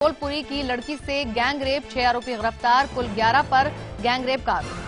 धौलपुरी की लड़की से गैंग रेप, 6 आरोपी गिरफ्तार, कुल 11 पर गैंग रेप का आरोप।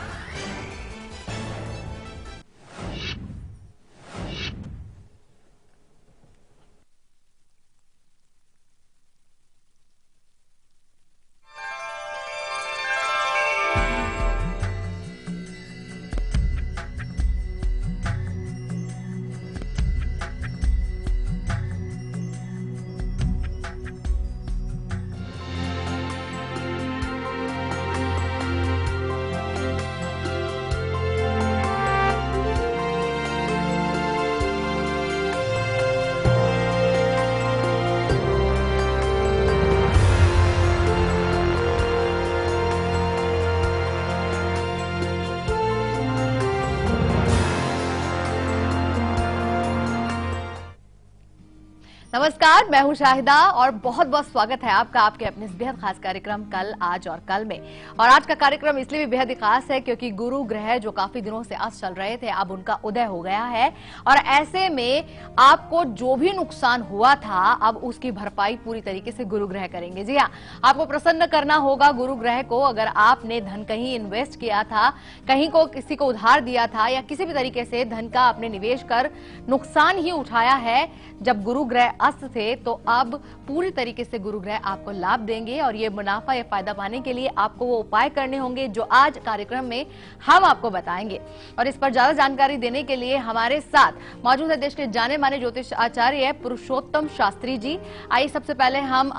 नमस्कार, मैं हूं शाहिदा और बहुत बहुत स्वागत है आपका आपके अपने इस बेहद खास कार्यक्रम कल, आज और कल में। और आज का कार्यक्रम इसलिए भी बेहद ही खास है क्योंकि गुरु ग्रह जो काफी दिनों से अस्त चल रहे थे, अब उनका उदय हो गया है और ऐसे में आपको जो भी नुकसान हुआ था अब उसकी भरपाई पूरी तरीके से गुरु ग्रह करेंगे। जी हाँ, आपको प्रसन्न करना होगा गुरु ग्रह को। अगर आपने धन कहीं इन्वेस्ट किया था, कहीं को किसी को उधार दिया था या किसी भी तरीके से धन का आपने निवेश कर नुकसान ही उठाया है जब गुरु ग्रह अस्त थे, तो अब पूरी तरीके से गुरु ग्रह आपको लाभ देंगे और ये मुनाफा या फायदा पाने के लिए आपको वो उपाय करने होंगे जो आज कार्यक्रम में हम आपको बताएंगे। और इस पर ज्यादा जानकारी देने के लिए हमारे साथ मौजूद है देश के जाने माने ज्योतिष आचार्य पुरुषोत्तम शास्त्री जी। आइए सबसे पहले हम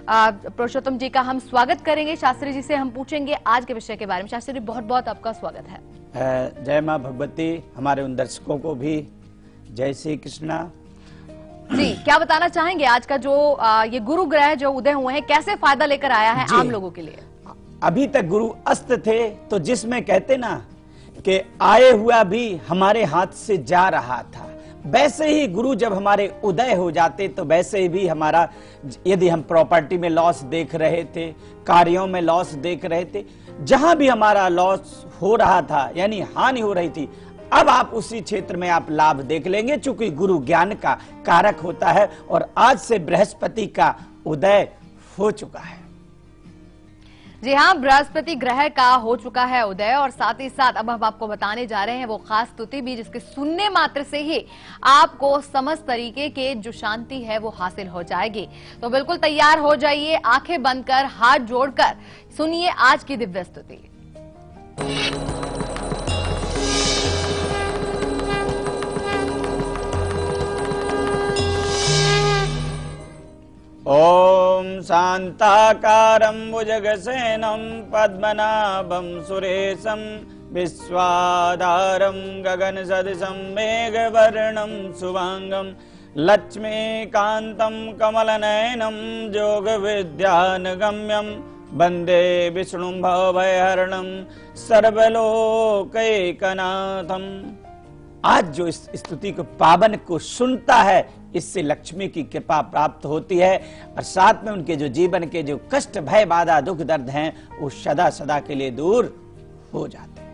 पुरुषोत्तम जी का हम स्वागत करेंगे। शास्त्री जी से हम पूछेंगे आज के विषय के बारे में। शास्त्री जी, बहुत बहुत आपका स्वागत है। जय मां भगवती, हमारे उन दर्शकों को भी जय श्री कृष्णा। जी, क्या बताना चाहेंगे आज का जो ये गुरु ग्रह जो उदय हुए हैं, कैसे फायदा लेकर आया है आम लोगों के लिए? अभी तक गुरु अस्त थे तो जिसमें कहते ना कि आए हुआ भी हमारे हाथ से जा रहा था, वैसे ही गुरु जब हमारे उदय हो जाते तो वैसे ही भी हमारा, यदि हम प्रॉपर्टी में लॉस देख रहे थे, कार्यों में लॉस देख रहे थे, जहां भी हमारा लॉस हो रहा था यानी हानि हो रही थी, अब आप उसी क्षेत्र में आप लाभ देख लेंगे, चूंकि गुरु ज्ञान का कारक होता है और आज से बृहस्पति का उदय हो चुका है। जी हाँ, बृहस्पति ग्रह का हो चुका है उदय और साथ ही साथ अब हम आपको बताने जा रहे हैं वो खास स्तुति भी जिसके सुनने मात्र से ही आपको समस्त तरीके के जो शांति है वो हासिल हो जाएगी। तो बिल्कुल तैयार हो जाइए, आंखें बंद कर, हाथ जोड़कर सुनिए आज की दिव्य स्तुति। ओम शांताकारं भुजगसेनं पद्मनाभं सुरेशं विश्वाधारं गगनसदृशं मेघवर्णं शुभांगं लक्ष्मीकान्तं कमलनयनं योगविद्यानगम्यं वन्दे विष्णुं भवभयहरणं सर्वलोकैकनाथम्। आज जो इस स्तुति को पावन को सुनता है, इससे लक्ष्मी की कृपा प्राप्त होती है और साथ में उनके जो जीवन के जो कष्ट, भय, बाधा, दुख, दर्द हैं वो सदा सदा के लिए दूर हो जाते हैं।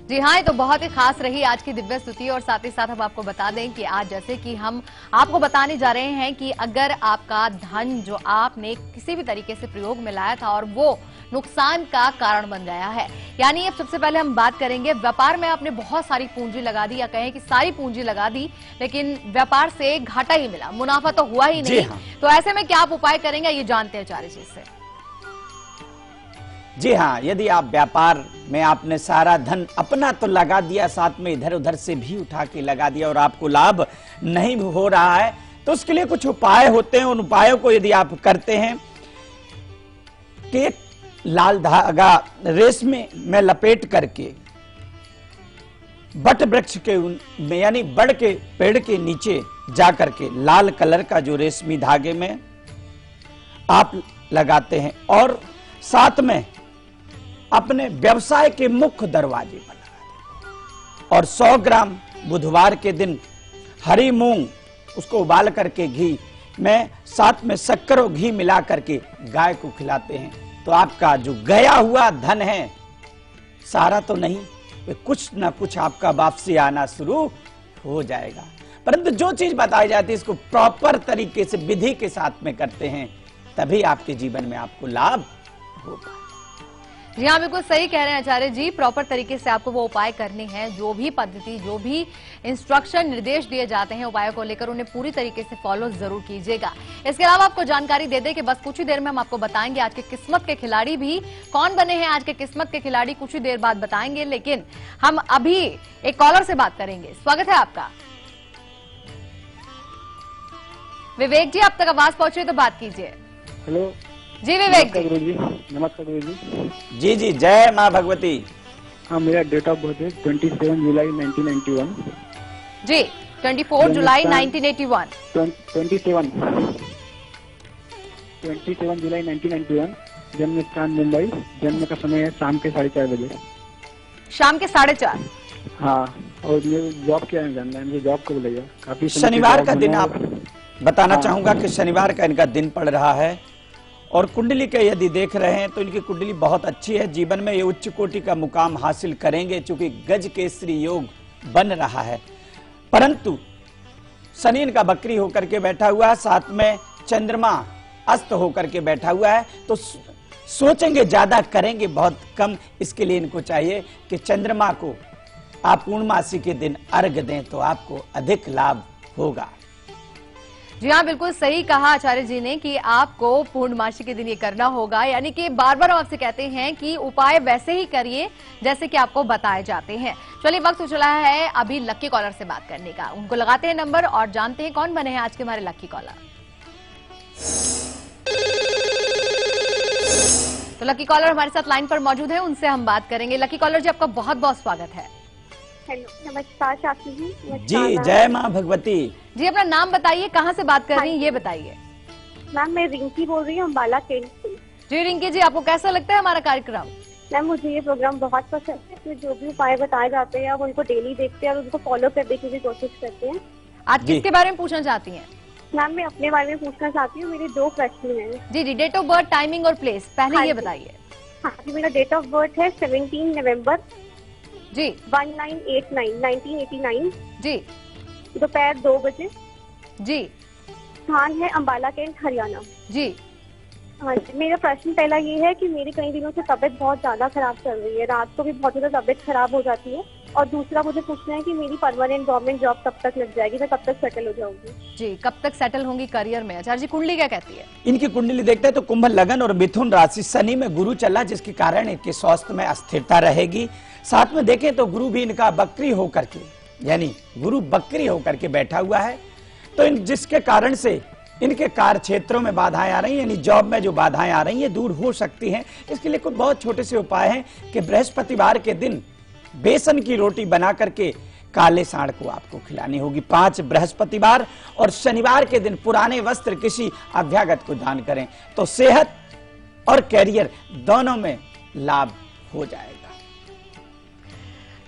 जी हाँ, ये तो बहुत ही खास रही आज की दिव्य स्तुति। और साथ ही साथ हम आपको बता दें कि आज जैसे कि हम आपको बताने जा रहे हैं कि अगर आपका धन जो आपने किसी भी तरीके से प्रयोग में लाया था और वो नुकसान का कारण बन गया है, यानी अब सबसे पहले हम बात करेंगे व्यापार में आपने बहुत सारी पूंजी लगा दी या कहें कि सारी पूंजी लगा दी, लेकिन व्यापार से घाटा ही मिला, मुनाफा तो हुआ ही नहीं। हाँ। तो ऐसे में क्या आप उपाय करेंगे ये जानते हैं आचार्य जी से। जी हाँ, यदि आप व्यापार में आपने सारा धन अपना तो लगा दिया, साथ में इधर उधर से भी उठा के लगा दिया और आपको लाभ नहीं हो रहा है, तो उसके लिए कुछ उपाय होते हैं। उन उपायों को यदि आप करते हैं कि लाल धागा रेशमी में लपेट करके बट वृक्ष के में यानी बड़ के पेड़ के नीचे जा करके लाल कलर का जो रेशमी धागे में आप लगाते हैं और साथ में अपने व्यवसाय के मुख्य दरवाजे पर लगा दें और 100 ग्राम बुधवार के दिन हरी मूंग उसको उबाल करके घी में साथ में शक्कर और घी मिला करके गाय को खिलाते हैं, तो आपका जो गया हुआ धन है सारा तो नहीं, कुछ ना कुछ आपका वापसी आना शुरू हो जाएगा। परंतु जो चीज बताई जाती है इसको प्रॉपर तरीके से विधि के साथ में करते हैं तभी आपके जीवन में आपको लाभ होगा। जी हाँ, बिल्कुल सही कह रहे हैं आचार्य जी। प्रॉपर तरीके से आपको वो उपाय करने हैं, जो भी पद्धति, जो भी इंस्ट्रक्शन, निर्देश दिए जाते हैं उपायों को लेकर, उन्हें पूरी तरीके से फॉलो जरूर कीजिएगा। इसके अलावा आपको जानकारी दे दें कि बस कुछ ही देर में हम आपको बताएंगे आज के किस्मत के खिलाड़ी भी कौन बने हैं। आज के किस्मत के खिलाड़ी कुछ ही देर बाद बताएंगे, लेकिन हम अभी एक कॉलर से बात करेंगे। स्वागत है आपका विवेक जी, अब तक आवाज पहुंची तो बात कीजिए। हेलो जी विवेक जी। गुरु जी, नमस्कार गुरु जी। जी जी, जय माँ भगवती। हाँ, मेरा डेट ऑफ बर्थ है 27 जुलाई 1991। जी, 24 जुलाई 1981। 27 जुलाई 1991। जन्म स्थान मुंबई। जन्म का समय है शाम के 4:30 बजे। शाम के 4:30। हाँ, और मुझे जॉब क्या है जानना है, मुझे जॉब कब लगेगा? काफी समय से शनिवार जॉब का दिन बना आप है। बताना हाँ। चाहूंगा कि शनिवार का इनका दिन पड़ रहा है और कुंडली के यदि देख रहे हैं तो इनकी कुंडली बहुत अच्छी है। जीवन में ये उच्च कोटि का मुकाम हासिल करेंगे, चूंकि गज केसरी योग बन रहा है। परंतु शनि इनका बकरी होकर के बैठा हुआ है, साथ में चंद्रमा अस्त होकर के बैठा हुआ है, तो सोचेंगे ज्यादा, करेंगे बहुत कम। इसके लिए इनको चाहिए कि चंद्रमा को आप पूर्णमासी के दिन अर्घ दें तो आपको अधिक लाभ होगा। जी हाँ, बिल्कुल सही कहा आचार्य जी ने कि आपको पूर्णमासी के दिन ये करना होगा। यानी कि बार बार हम आपसे कहते हैं कि उपाय वैसे ही करिए जैसे कि आपको बताए जाते हैं। चलिए, वक्त हो चला है अभी लकी कॉलर से बात करने का। उनको लगाते हैं नंबर और जानते हैं कौन बने हैं आज के हमारे लकी कॉलर। तो लकी कॉलर हमारे साथ लाइन पर मौजूद है, उनसे हम बात करेंगे। लकी कॉलर जी, आपका बहुत बहुत स्वागत है। हेलो, नमस्कार शास्त्री जी। नमस्कार जी, मैम। जय माँ भगवती। जी, अपना नाम बताइए, कहाँ से बात कर रही हैं ये बताइए। मैम, मैं रिंकी बोल रही हूँ अम्बाला केंट से। जी रिंकी जी, आपको कैसा लगता है हमारा कार्यक्रम? मैम, मुझे ये प्रोग्राम बहुत पसंद है। इसमें जो भी उपाय बताए जाते हैं, आप उनको डेली देखते हैं और उनको फॉलो करने की भी कोशिश करते हैं। आज जी। किसके बारे में पूछना चाहती हैं? मैम, मैं अपने बारे में पूछना चाहती हूँ। मेरे 2 प्रश्न हैं। जी जी, डेट ऑफ बर्थ, टाइमिंग और प्लेस पहले हाँ ये जी। बताइए। हाँ जी, मेरा डेट ऑफ बर्थ है 17 नवंबर जी 1989। जी दोपहर 2 बजे। जी स्थान है अम्बाला कैंट, हरियाणा। जी। हाँ जी, मेरा प्रश्न पहला ये है कि मेरी कई दिनों से तबीयत बहुत ज्यादा खराब चल रही है। रात को भी बहुत ज्यादा तबीयत खराब हो जाती है। और दूसरा मुझे पूछना है कि मेरी परमानेंट गवर्नमेंट जॉब कब तक लग जाएगी, मैं कब तक सेटल हो जाऊंगी? जी, कब तक सेटल होंगी करियर में? आचार्य जी, कुंडली क्या कहती है? इनकी कुंडली देखते हैं तो कुंभ लगन और मिथुन राशि, शनि में गुरु चला, जिसके कारण इनके स्वास्थ्य में अस्थिरता रहेगी। साथ में देखें तो गुरु भी इनका बकरी होकर के, यानी गुरु बकरी होकर के बैठा हुआ है, तो जिसके कारण से इनके कार्य क्षेत्रों में बाधाएं आ रही हैं, यानी जॉब में जो बाधाएं आ रही हैं दूर हो सकती हैं। इसके लिए कुछ बहुत छोटे से उपाय हैं कि बृहस्पतिवार के दिन बेसन की रोटी बना करके काले सांड को आपको खिलानी होगी 5 बृहस्पतिवार, और शनिवार के दिन पुराने वस्त्र किसी अभ्यागत को दान करें, तो सेहत और कैरियर दोनों में लाभ हो जाएगा।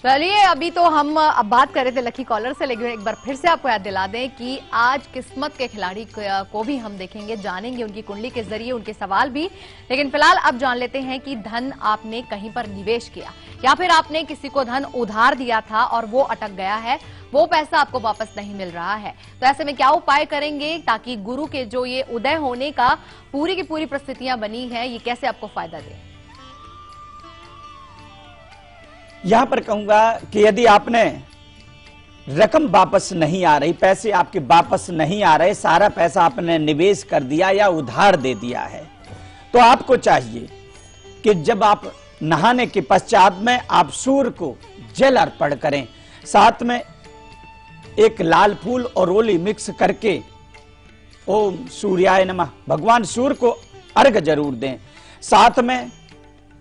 चलिए, अभी तो हम अब बात कर रहे थे लकी कॉलर से, लेकिन एक बार फिर से आपको याद दिला दें कि आज किस्मत के खिलाड़ी को भी हम देखेंगे, जानेंगे उनकी कुंडली के जरिए उनके सवाल भी। लेकिन फिलहाल अब जान लेते हैं कि धन आपने कहीं पर निवेश किया या फिर आपने किसी को धन उधार दिया था और वो अटक गया है, वो पैसा आपको वापस नहीं मिल रहा है, तो ऐसे में क्या उपाय करेंगे ताकि गुरु के जो ये उदय होने का पूरी की पूरी परिस्थितियां बनी है, ये कैसे आपको फायदा दे? यहां पर कहूंगा कि यदि आपने रकम वापस नहीं आ रही, पैसे आपके वापस नहीं आ रहे, सारा पैसा आपने निवेश कर दिया या उधार दे दिया है, तो आपको चाहिए कि जब आप नहाने के पश्चात में आप सूर्य को जल अर्पण करें, साथ में एक लाल फूल और रोली मिक्स करके ओम सूर्याय नमः भगवान सूर्य को अर्घ जरूर दें। साथ में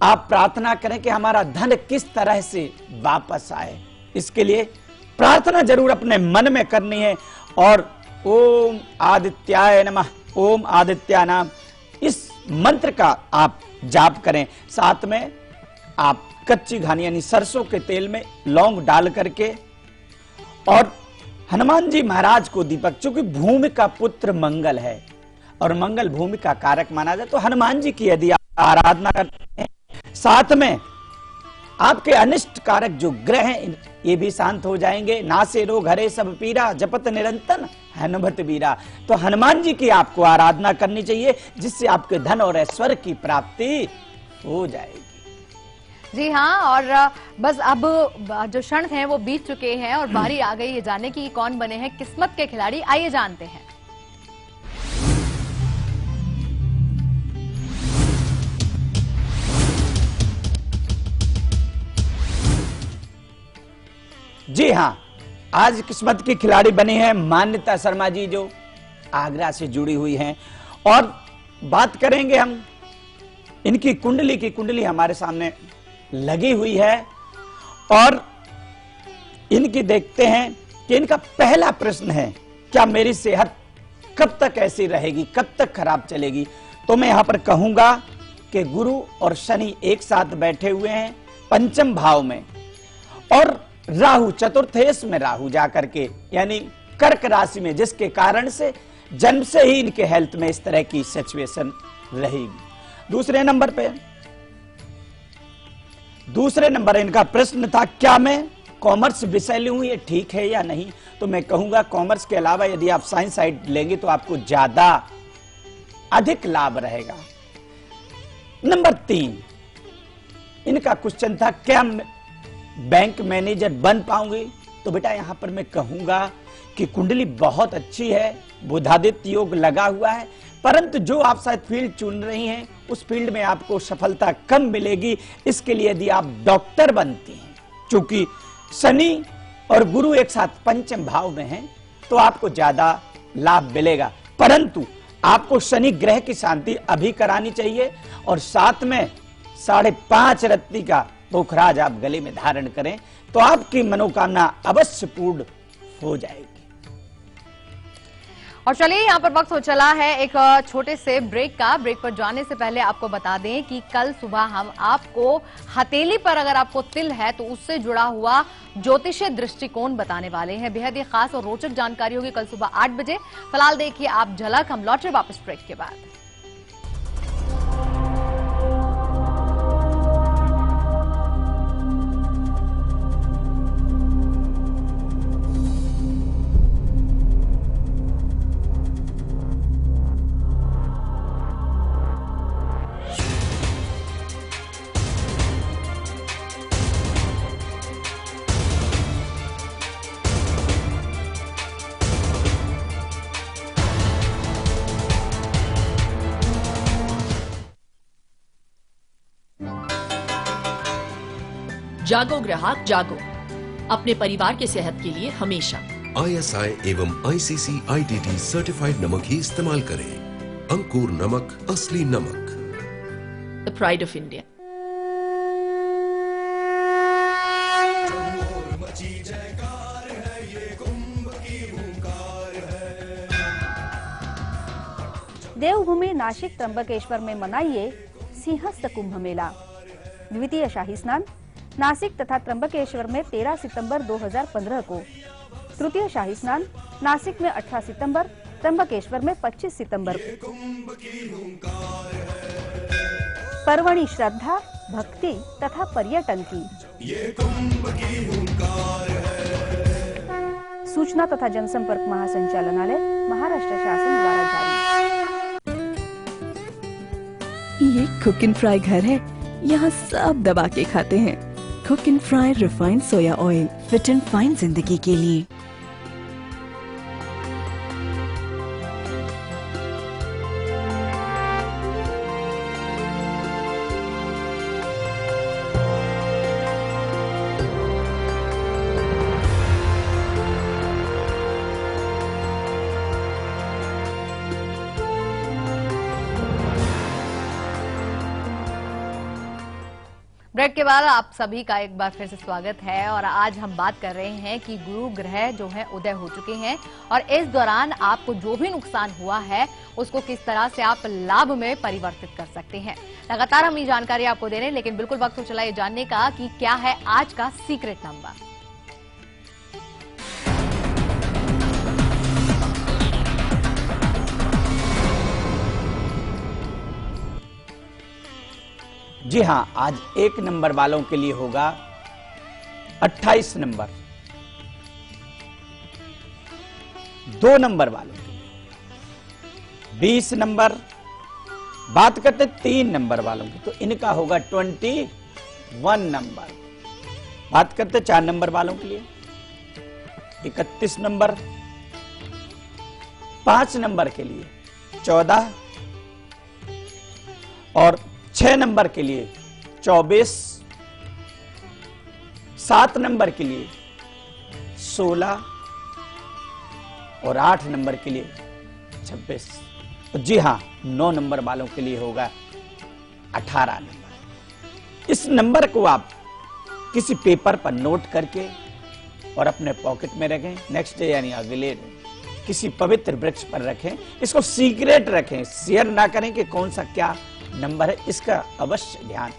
आप प्रार्थना करें कि हमारा धन किस तरह से वापस आए, इसके लिए प्रार्थना जरूर अपने मन में करनी है। और ओम आदित्याय नमः, ओम आदित्यानाम, इस मंत्र का आप जाप करें। साथ में आप कच्ची घानी यानी सरसों के तेल में लौंग डाल करके और हनुमान जी महाराज को दीपक, चूंकि भूमि का पुत्र मंगल है और मंगल भूमि का कारक माना जाए, तो हनुमान जी की यदि आप आराधना करते हैं, साथ में आपके अनिष्ट कारक जो ग्रह हैं ये भी शांत हो जाएंगे। नासे रोग हरे सब पीरा, जपत निरंतर हनुमत बीरा। तो हनुमान जी की आपको आराधना करनी चाहिए, जिससे आपके धन और ऐश्वर्य की प्राप्ति हो जाएगी। जी हाँ, और बस अब जो क्षण हैं वो बीत चुके हैं और बारी आ गई है जानने की कौन बने हैं किस्मत के खिलाड़ी। आइए जानते हैं। जी हाँ, आज किस्मत के खिलाड़ी बने हैं मान्यता शर्मा जी, जो आगरा से जुड़ी हुई हैं। और बात करेंगे हम इनकी कुंडली की। कुंडली हमारे सामने लगी हुई है और इनकी देखते हैं कि इनका पहला प्रश्न है, क्या मेरी सेहत कब तक ऐसी रहेगी, कब तक खराब चलेगी? तो मैं यहां पर कहूंगा कि गुरु और शनि एक साथ बैठे हुए हैं पंचम भाव में, और राहु चतुर्थेश में, राहु जाकर के यानी कर्क राशि में, जिसके कारण से जन्म से ही इनके हेल्थ में इस तरह की सिचुएशन रहेगी। दूसरे नंबर इनका प्रश्न था, क्या मैं कॉमर्स विषय लूं, ये ठीक है या नहीं? तो मैं कहूंगा कॉमर्स के अलावा यदि आप साइंस साइड लेंगे तो आपको ज्यादा अधिक लाभ रहेगा। नंबर 3 इनका क्वेश्चन था, क्या बैंक मैनेजर बन पाऊंगी? तो बेटा यहां पर मैं कहूंगा कि कुंडली बहुत अच्छी है, बुधादित्य योग लगा हुआ है, परंतु जो आप शायद फील्ड चुन रही हैं उस फील्ड में आपको सफलता कम मिलेगी। इसके लिए यदि आप डॉक्टर बनती हैं, क्योंकि शनि और गुरु एक साथ पंचम भाव में हैं, तो आपको ज्यादा लाभ मिलेगा। परंतु आपको शनि ग्रह की शांति अभी करानी चाहिए, और साथ में 5.5 रत्ती का पोखराज आप गले में धारण करें तो आपकी मनोकामना अवश्य पूर्ण हो जाएगी। और चलिए यहाँ पर वक्त हो चला है एक छोटे से ब्रेक का। ब्रेक पर जाने से पहले आपको बता दें कि कल सुबह हम आपको हथेली पर अगर आपको तिल है तो उससे जुड़ा हुआ ज्योतिषीय दृष्टिकोण बताने वाले हैं। बेहद ही खास और रोचक जानकारी होगी कल सुबह 8 बजे। फिलहाल देखिए आप झलक, हम लौटे वापस ब्रेक के बाद। जागो ग्राहक जागो, अपने परिवार के सेहत के लिए हमेशा ISI एवं ICC ITT सर्टिफाइड नमक ही इस्तेमाल करें। अंकुर नमक, असली नमक। The pride of India. देवभूमि नासिक त्र्यंबकेश्वर में मनाइए सिंहस्थ कुंभ मेला। द्वितीय शाही स्नान नासिक तथा त्र्यंबकेश्वर में 13 सितंबर 2015 को, तृतीय शाही स्नान नासिक में 18 सितंबर, त्र्यंबकेश्वर में 25 सितंबर को। पर्वणि श्रद्धा, भक्ति तथा पर्यटन की। सूचना तथा जनसंपर्क महासंचालनालय, महाराष्ट्र शासन द्वारा जारी। ये कुक एंड फ्राई घर है, यहाँ सब दबा के खाते हैं। Cook and fry refined soya oil, fit and fine जिंदगी के लिए। ब्रेक के बाद आप सभी का एक बार फिर से स्वागत है। और आज हम बात कर रहे हैं कि गुरु ग्रह जो है उदय हो चुके हैं, और इस दौरान आपको जो भी नुकसान हुआ है उसको किस तरह से आप लाभ में परिवर्तित कर सकते हैं। लगातार हम ये जानकारी आपको दे रहे हैं, लेकिन बिल्कुल वक्त हो चला ये जानने का कि क्या है आज का सीक्रेट नंबर। जी हां, आज 1 नंबर वालों के लिए होगा 28 नंबर। 2 नंबर वालों के लिए 20 नंबर। बात करते 3 नंबर वालों की, तो इनका होगा 21 नंबर। बात करते 4 नंबर वालों के लिए 31 नंबर। 5 नंबर के लिए 14 और 6 नंबर के लिए 24। 7 नंबर के लिए 16 और 8 नंबर के लिए 26। जी हाँ, 9 नंबर वालों के लिए होगा 18 नंबर। इस नंबर को आप किसी पेपर पर नोट करके और अपने पॉकेट में रखें। नेक्स्ट डे यानी अगले दिन किसी पवित्र वृक्ष पर रखें। इसको सीक्रेट रखें, शेयर ना करें कि कौन सा क्या नंबर है, इसका अवश्य ध्यान।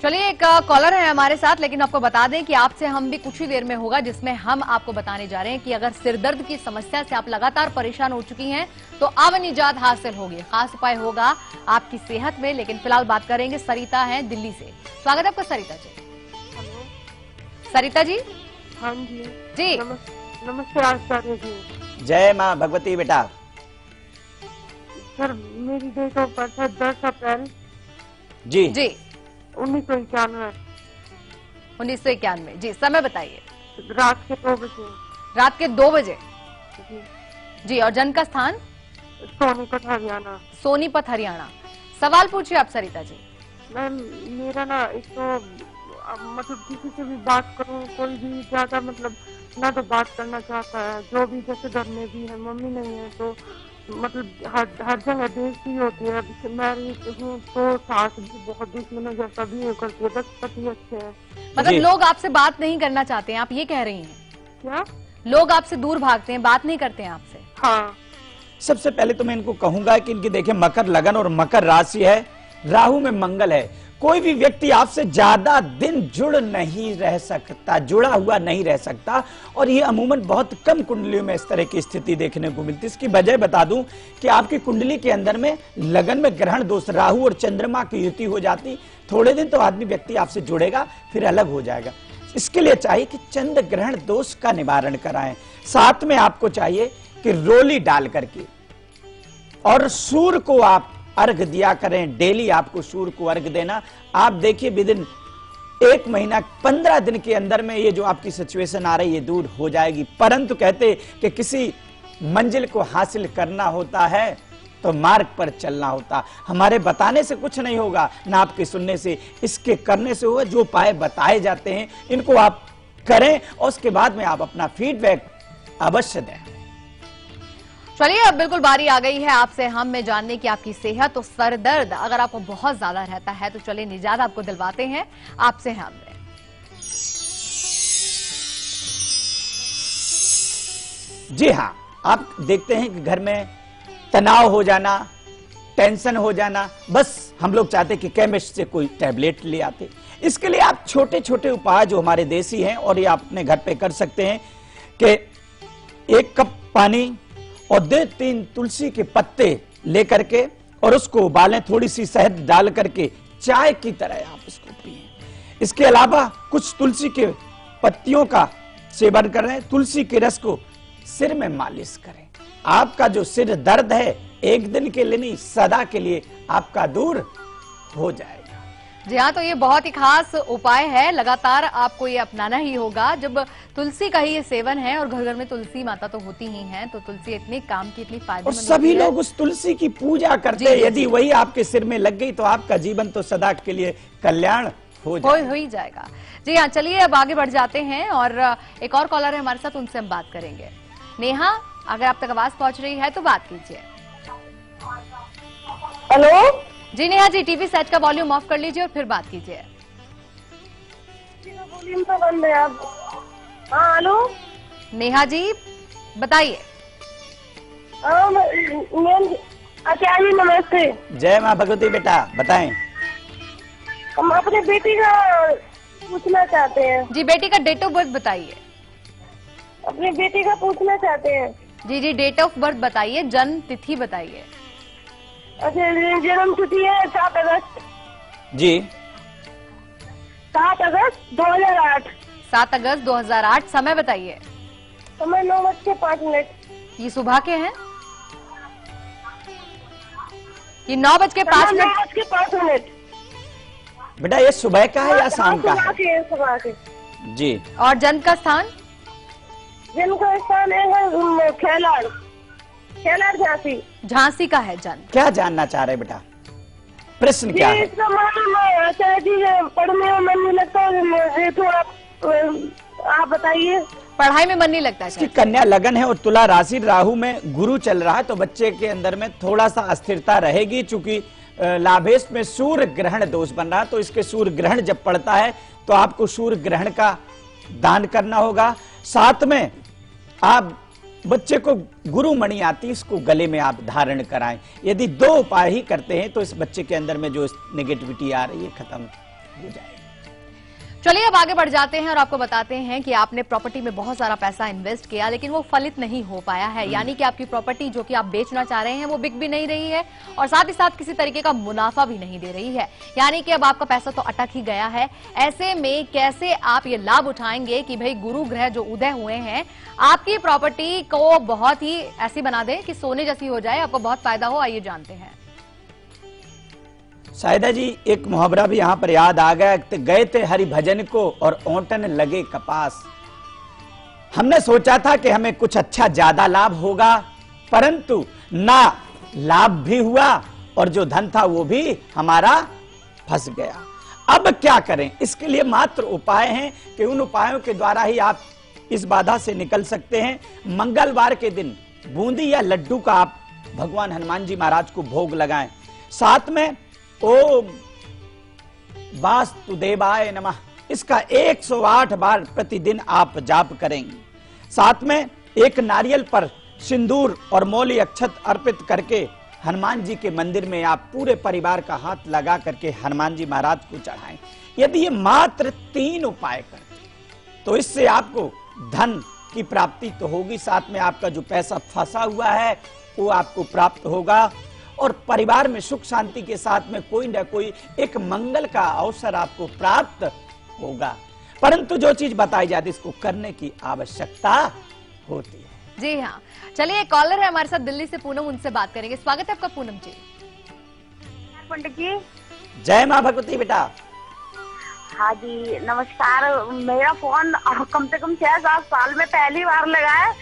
चलिए, एक कॉलर है हमारे साथ, लेकिन आपको बता दें कि आपसे हम भी कुछ ही देर में होगा, जिसमें हम आपको बताने जा रहे हैं कि अगर सिरदर्द की समस्या से आप लगातार परेशान हो चुकी हैं तो अब निजात हासिल होगी। खास उपाय होगा आपकी सेहत में। लेकिन फिलहाल बात करेंगे, सरिता है दिल्ली से। स्वागत है आपका सरिता जी। सरिता जी। हाँ जी जी नमस्ते आचार्य जी। जय माँ भगवती। बेटा सर, मेरी डेट ऑफ बर्थ है 10 अप्रैल जी जी 1991। 1991। जी, समय बताइए। रात के 2 बजे। रात के 2 बजे। जी जी, और जन्म का स्थान? सोनीपत हरियाणा। सोनीपत हरियाणा। सवाल पूछिए आप सरिता जी। मैम, मेरा ना एक तो मतलब किसी से भी बात करूं, कोई भी ज्यादा मतलब ना तो बात करना चाहता है। जो भी जैसे घर में भी है, मम्मी नहीं है तो मतलब हर जगह बेइज्जती होती है। मैरिज हूँ तो सास भी बहुत दुश्मनों जैसा भी करती है। बस पति अच्छे है। मतलब लोग आपसे बात नहीं करना चाहते हैं, आप ये कह रही हैं? क्या लोग आपसे दूर भागते हैं, बात नहीं करते हैं आपसे? हाँ। सबसे पहले तो मैं इनको कहूंगा कि इनकी देखिए मकर लगन और मकर राशि है, राहु में मंगल है। कोई भी व्यक्ति आपसे ज्यादा दिन जुड़ नहीं रह सकता, जुड़ा हुआ नहीं रह सकता, और ये अमूमन बहुत कम कुंडलियों में इस तरह की स्थिति देखने को मिलती है। इसकी वजह बता दूं कि आपकी कुंडली के अंदर में लगन में ग्रहण दोष, राहु और चंद्रमा की युति हो जाती, थोड़े दिन तो आदमी व्यक्ति आपसे जुड़ेगा, फिर अलग हो जाएगा। इसके लिए चाहिए कि चंद्र ग्रहण दोष का निवारण कराएं। साथ में आपको चाहिए कि रोली डाल करके और सूर्य को आप अर्घ दिया करें। डेली आपको सूर्य को अर्घ देना। आप देखिए विदिन 1 महीना 15 दिन के अंदर में ये जो आपकी सिचुएशन आ रही है दूर हो जाएगी। परंतु कहते कि किसी मंजिल को हासिल करना होता है तो मार्ग पर चलना होता। हमारे बताने से कुछ नहीं होगा, ना आपके सुनने से, इसके करने से होगा। जो उपाय बताए जाते हैं इनको आप करें और उसके बाद में आप अपना फीडबैक अवश्य दें। चलिए, अब बिल्कुल बारी आ गई है आपसे हम में जानने की आपकी सेहत और सर दर्द अगर आपको बहुत ज्यादा रहता है तो चलिए निजात आपको दिलवाते हैं आपसे हम में। जी हाँ, आप देखते हैं कि घर में तनाव हो जाना, टेंशन हो जाना, बस हम लोग चाहते कि केमिस्ट से कोई टैबलेट ले आते। इसके लिए आप छोटे छोटे उपाय जो हमारे देसी हैं और ये आप अपने घर पे कर सकते हैं कि 1 कप पानी और 2-3 तुलसी के पत्ते लेकर के और उसको उबालें, थोड़ी सी शहद डाल करके चाय की तरह आप इसको पिएं। इसके अलावा कुछ तुलसी के पत्तियों का सेवन करें। तुलसी के रस को सिर में मालिश करें। आपका जो सिर दर्द है एक दिन के लिए नहीं, सदा के लिए आपका दूर हो जाएगा। जी हाँ, तो ये बहुत ही खास उपाय है, लगातार आपको ये अपनाना ही होगा। जब तुलसी का ही ये सेवन है और घर घर में तुलसी माता तो होती ही हैं, तो तुलसी इतने काम की, इतनी फायदेमंद और सभी लोग उस तुलसी की पूजा करते हैं। यदि वही आपके सिर में लग गई तो आपका जीवन तो सदा के लिए कल्याण हो ही जाएगा। जी हाँ, चलिए अब आगे बढ़ जाते हैं और एक और कॉलर है हमारे साथ, उनसे हम बात करेंगे। नेहा, अगर आप तक आवाज पहुंच रही है तो बात कीजिए। हेलो जी नेहा जी, टीवी सेट का वॉल्यूम ऑफ कर लीजिए और फिर बात कीजिए। वॉल्यूम तो बंद है अब। हाँ हेलो नेहा जी बताइए। आचार्य नमस्ते। जय माँ भगवती। बेटा बताएं। हम अपने बेटी का पूछना चाहते हैं। जी, बेटी का डेट ऑफ बर्थ बताइए। अपनी बेटी का पूछना चाहते हैं। जी जी, डेट ऑफ बर्थ बताइए, जन्म तिथि बताइए। अच्छा, जन्म तिथि है 7 अगस्त। जी 7 अगस्त 2008। 7 अगस्त 2008। समय बताइए। समय 9:05। ये सुबह के हैं? ये 9:05। 9:05। बेटा ये सुबह का है या शाम का है? सुबह के। जी। और जन्म का स्थान? जन्म का स्थान है खेलाड़ झांसी। झांसी का है जन्म। क्या जानना चाह रहे बेटा, प्रश्न क्या है? इसका मतलब जी पढ़ने में मन नहीं लगता, थोड़ा आप बताइए। पढ़ाई में मन नहीं लगता है? इसकी कन्या लगन है और तुला राशि, राहु में गुरु चल रहा है, तो बच्चे के अंदर में थोड़ा सा अस्थिरता रहेगी। चूंकि लाभेश में सूर्य ग्रहण दोष बन रहा है, तो इसके सूर्य ग्रहण जब पड़ता है तो आपको सूर्य ग्रहण का दान करना होगा। साथ में आप बच्चे को गुरु मणि आती, इसको गले में आप धारण कराएं। यदि 2 उपाय ही करते हैं तो इस बच्चे के अंदर में जो नेगेटिविटी आ रही है खत्म हो जाएगी। चलिए अब आगे बढ़ जाते हैं और आपको बताते हैं कि आपने प्रॉपर्टी में बहुत सारा पैसा इन्वेस्ट किया लेकिन वो फलित नहीं हो पाया है। यानी कि आपकी प्रॉपर्टी जो कि आप बेचना चाह रहे हैं वो बिक भी नहीं रही है और साथ ही साथ किसी तरीके का मुनाफा भी नहीं दे रही है। यानी कि अब आपका पैसा तो अटक ही गया है। ऐसे में कैसे आप ये लाभ उठाएंगे कि भाई गुरु ग्रह जो उदय हुए हैं आपकी प्रॉपर्टी को बहुत ही ऐसी बना दे कि सोने जैसी हो जाए, आपको बहुत फायदा हो। आइए जानते हैं। सायदा जी एक मुहावरा भी यहाँ पर याद आ गया, गए थे हरि भजन को और ओंटन लगे कपास। हमने सोचा था कि हमें कुछ अच्छा ज्यादा लाभ होगा, परंतु ना लाभ भी हुआ और जो धन था वो भी हमारा फंस गया। अब क्या करें? इसके लिए मात्र उपाय हैं कि उन उपायों के द्वारा ही आप इस बाधा से निकल सकते हैं। मंगलवार के दिन बूंदी या लड्डू का आप भगवान हनुमान जी महाराज को भोग लगाएं। साथ में ओम वास्तुदेवाय नमः इसका 108 बार प्रतिदिन आप जाप करेंगे। साथ में एक नारियल पर सिंदूर और मौली अक्षत अर्पित करके हनुमान जी के मंदिर में आप पूरे परिवार का हाथ लगा करके हनुमान जी महाराज को चढ़ाएं। यदि ये मात्र 3 उपाय करें तो इससे आपको धन की प्राप्ति तो होगी, साथ में आपका जो पैसा फंसा हुआ है वो आपको प्राप्त होगा और परिवार में सुख शांति के साथ में कोई ना कोई एक मंगल का अवसर आपको प्राप्त होगा। परंतु जो चीज बताई जाती है इसको करने की आवश्यकता होती है। जी हाँ, चलिए एक कॉलर है हमारे साथ दिल्ली से, पूनम, उनसे बात करेंगे। स्वागत है आपका पूनम जी। पंडित जी जय माँ भगवती बेटा। हाँ जी नमस्कार। मेरा फोन कम से कम 6-7 साल में पहली बार लगा है।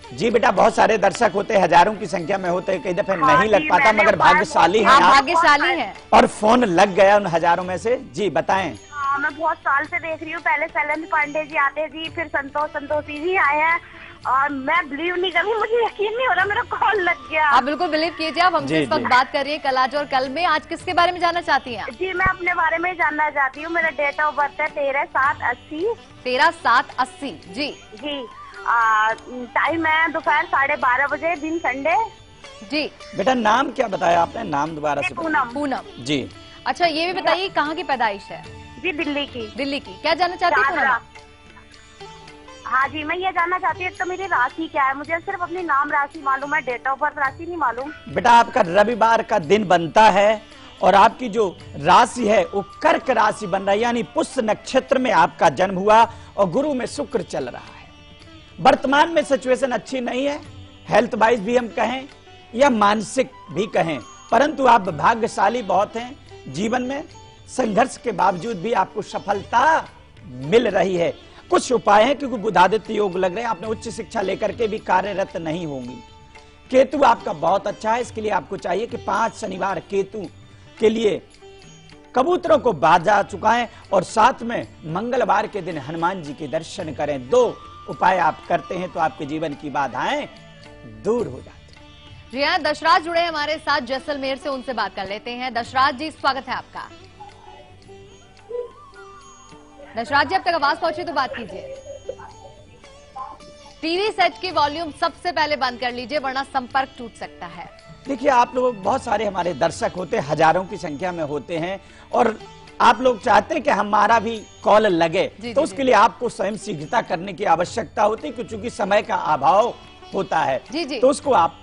जी बेटा, बहुत सारे दर्शक होते हैं, हजारों की संख्या में होते हैं, कई दफे हाँ नहीं लग पाता, मगर भाग्यशाली हैं आप। आप भाग्यशाली हैं और फोन लग गया उन हजारों में से। जी बताएं। हाँ, मैं बहुत साल से देख रही हूँ। पहले शैलेंद्र पांडे जी आते जी, फिर संतोषी जी आए हैं और मैं बिलीव नहीं कर रही, मुझे यकीन नहीं हो रहा मेरा कॉल लग गया। आप बिल्कुल बिलीव कीजिए। आप हमसे इस वक्त बात कर रही है कल आज और कल में। आज किसके बारे में जानना चाहती हैं? जी मैं अपने बारे में जानना चाहती हूँ। मेरा डेट ऑफ बर्थ है 13/7/80। 13/7/80। जी जी टाइम है दोपहर 12:30 बजे, दिन संडे। जी बेटा नाम क्या बताया आपने? नाम दोबारा से पूनम। पूनम जी। अच्छा ये भी बताइए कहाँ की पैदाइश है? जी दिल्ली की। दिल्ली की। क्या जानना चाहती है पूनम? हाँ जी मैं ये जानना चाहती हूँ तो मेरी राशि क्या है? मुझे सिर्फ अपनी नाम राशि मालूम है, डेट ऑफ बर्थ राशि नहीं मालूम। बेटा आपका रविवार का दिन बनता है और आपकी जो राशि है वो कर्क राशि बन रहा है, यानी पुष्य नक्षत्र में आपका जन्म हुआ और गुरु में शुक्र चल रहा है। वर्तमान में सिचुएशन अच्छी नहीं है, हेल्थ वाइज भी हम कहें या मानसिक भी कहें, परंतु आप भाग्यशाली बहुत हैं। जीवन में संघर्ष के बावजूद भी आपको सफलता मिल रही है। कुछ उपाय हैं क्योंकि बुधादित्य योग लग रहे हैं, आपने उच्च शिक्षा लेकर के भी कार्यरत नहीं होंगी। केतु आपका बहुत अच्छा है, इसके लिए आपको चाहिए कि 5 शनिवार केतु के लिए कबूतरों को बाजा चुकाएं और साथ में मंगलवार के दिन हनुमान जी के दर्शन करें। 2 उपाय आप करते हैं तो आपके जीवन की बाधाएं दूर हो जाती हैं। जी हाँ, दशराज जुड़े हमारे साथ जैसलमेर से, उनसे बात कर लेते हैं। दशराज जी स्वागत है आपका। दशराज जी अब तक आवाज पहुंची तो बात कीजिए। टीवी सेट की वॉल्यूम सबसे पहले बंद कर लीजिए वरना संपर्क टूट सकता है। देखिए आप लोग, बहुत सारे हमारे दर्शक होते हैं, हजारों की संख्या में होते हैं और आप लोग चाहते हैं कि हमारा भी कॉल लगे, तो उसके लिए आपको स्वयं शीघ्रता करने की आवश्यकता होती है क्योंकि समय का अभाव होता है। जी तो उसको आप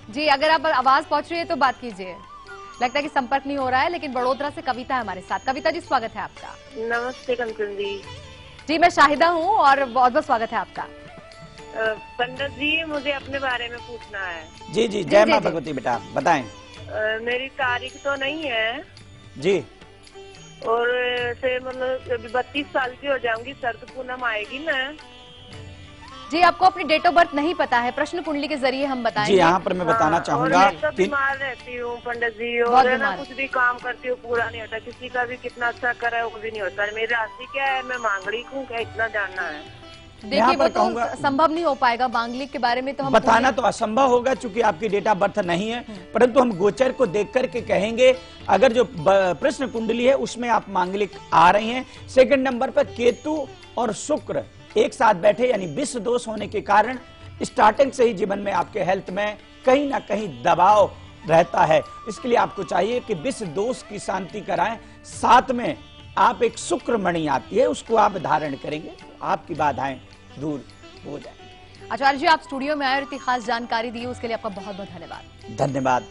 जी अगर आप आवाज पहुंच रही है तो बात कीजिए। लगता है कि संपर्क नहीं हो रहा है, लेकिन बड़ोदरा से कविता है हमारे साथ। कविता जी स्वागत है आपका। नमस्ते कंचन जी। जी मैं शाहिदा हूँ और बहुत बहुत स्वागत है आपका। पंडित जी, मुझे अपने बारे में पूछना है। जी जी, जय माँ भगवती। बेटा बताएं। मेरी तारीख तो नहीं है जी। और से मतलब अभी 32 साल की हो जाऊंगी, शरद पूनम आएगी ना? जी, आपको अपनी डेट ऑफ बर्थ नहीं पता है, प्रश्न कुंडली के जरिए हम बताएंगे। जी, यहाँ पर मैं बताना चाहूंगा। और मैं तो बीमार रहती हूँ पंडित जी, और ना कुछ भी काम करती हूँ पूरा नहीं होता, किसी का भी कितना अच्छा करे वो भी नहीं होता। मेरी राशि क्या है, मैं मांगलिक हूँ क्या, इतना जानना है। देखिए, वो तो संभव नहीं हो पाएगा, मांगलिक के बारे में तो हम बताना तो असंभव होगा चूंकि आपकी डेट ऑफ बर्थ नहीं है, परंतु हम गोचर को देख करके कहेंगे। अगर जो प्रश्न कुंडली है उसमें आप मांगलिक आ रही हैं। सेकंड नंबर पर केतु और शुक्र एक साथ बैठे, यानी विष दोष होने के कारण स्टार्टिंग से ही जीवन में आपके हेल्थ में कहीं ना कहीं दबाव रहता है। इसके लिए आपको चाहिए कि विष दोष की शांति कराएं। साथ में आप एक शुक्र मणि आती है, उसको आप धारण करेंगे, आपकी बाधाएं दूर हो जाएंगी। आचार्य जी, आप स्टूडियो में आए और इतनी खास जानकारी दी, उसके लिए आपका बहुत बहुत धन्यवाद। धन्यवाद।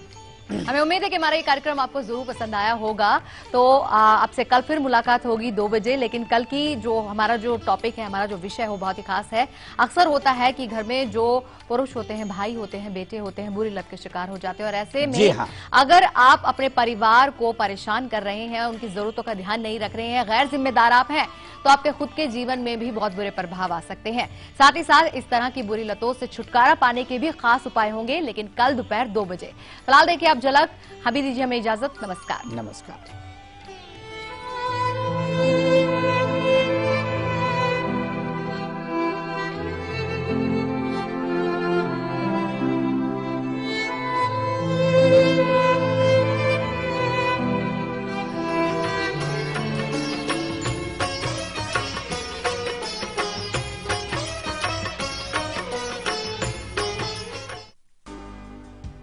हमें उम्मीद है कि हमारा ये कार्यक्रम आपको जरूर पसंद आया होगा। तो आपसे कल फिर मुलाकात होगी 2 बजे। लेकिन कल की जो हमारा जो टॉपिक है, हमारा जो विषय है, वो बहुत ही खास है। अक्सर होता है कि घर में जो पुरुष होते हैं, भाई होते हैं, बेटे होते हैं, बुरी लत के शिकार हो जाते हैं। और ऐसे में अगर आप अपने परिवार को परेशान कर रहे हैं, उनकी जरूरतों का ध्यान नहीं रख रहे हैं, गैर जिम्मेदार आप हैं, तो आपके खुद के जीवन में भी बहुत बुरे प्रभाव आ सकते हैं। साथ ही साथ इस तरह की बुरी लतों से छुटकारा पाने के भी खास उपाय होंगे, लेकिन कल दोपहर 2 बजे। फिलहाल देखिए आप झलक। अभी दीजिए हमें इजाजत। नमस्कार। नमस्कार।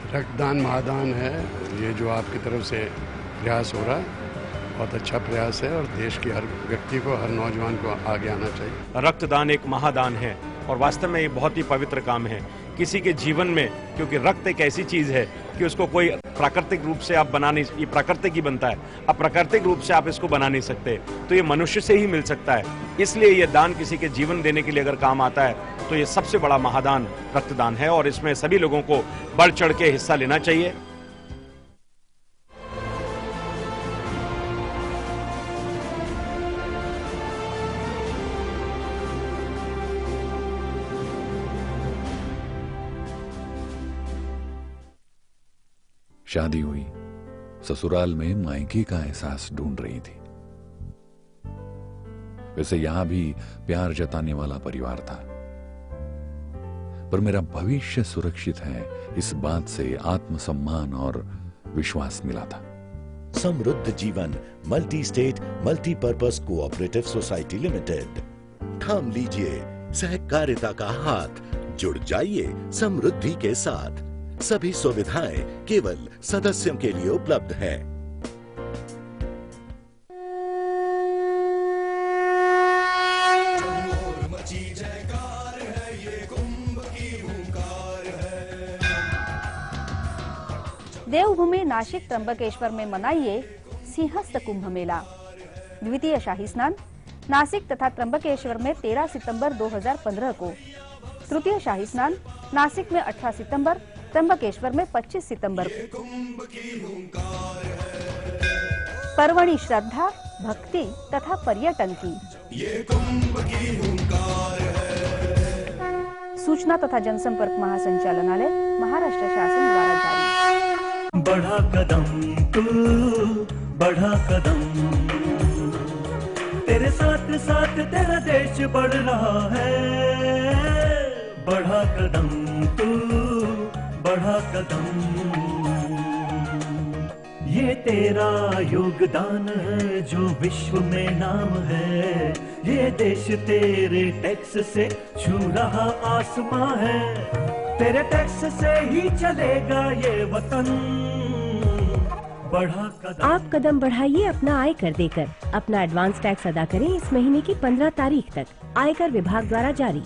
रक्तदान महादान है, ये जो आपकी तरफ से प्रयास हो रहा है बहुत अच्छा प्रयास है, और देश के हर व्यक्ति को, हर नौजवान को आगे आना चाहिए। रक्तदान एक महादान है और वास्तव में ये बहुत ही पवित्र काम है किसी के जीवन में, क्योंकि रक्त एक ऐसी चीज है कि उसको कोई प्राकृतिक रूप से आप बना नहीं, ये प्राकृतिक ही बनता है, अब प्राकृतिक रूप से आप इसको बना नहीं सकते, तो ये मनुष्य से ही मिल सकता है। इसलिए ये दान किसी के जीवन देने के लिए अगर काम आता है तो ये सबसे बड़ा महादान रक्तदान है, और इसमें सभी लोगों को बढ़ चढ़ के हिस्सा लेना चाहिए। शादी हुई, ससुराल में मायके का एहसास ढूंढ रही थी। वैसे यहां भी प्यार जताने वाला परिवार था, पर मेरा भविष्य सुरक्षित है इस बात से आत्मसम्मान और विश्वास मिला था। समृद्ध जीवन multi state multipurpose cooperative society limited. थाम लीजिए सहकारिता का हाथ, जुड़ जाइए समृद्धि के साथ। सभी सुविधाएं केवल सदस्यों के लिए उपलब्ध है। देवभूमि नासिक त्र्यंबकेश्वर में मनाइए सिंहस्थ कुंभ मेला। द्वितीय शाही स्नान नासिक तथा त्र्यंबकेश्वर में 13 सितंबर 2015 को, तृतीय शाही स्नान नासिक में 18 सितंबर, त्र्यंबकेश्वर में 25 सितंबर को। पर्वणि श्रद्धा, भक्ति तथा पर्यटन की। ये कुंभ की हुंकार है। सूचना तथा जनसंपर्क महासंचालनालय, महाराष्ट्र शासन द्वारा जारी। बढ़ा कदम तू, बढ़ा कदम, तेरे साथ साथ तेरा देश बढ़ रहा है। बढ़ा कदम तू, बढ़ा कदम, ये तेरा योगदान है जो विश्व में नाम है। ये देश तेरे टैक्स से छू रहा आसमां है। तेरे टैक्स से ही चलेगा ये वतन। बढ़ा कदम। आप कदम बढ़ाइए अपना आयकर देकर। अपना एडवांस टैक्स अदा करें इस महीने की 15 तारीख तक। आयकर विभाग द्वारा जारी।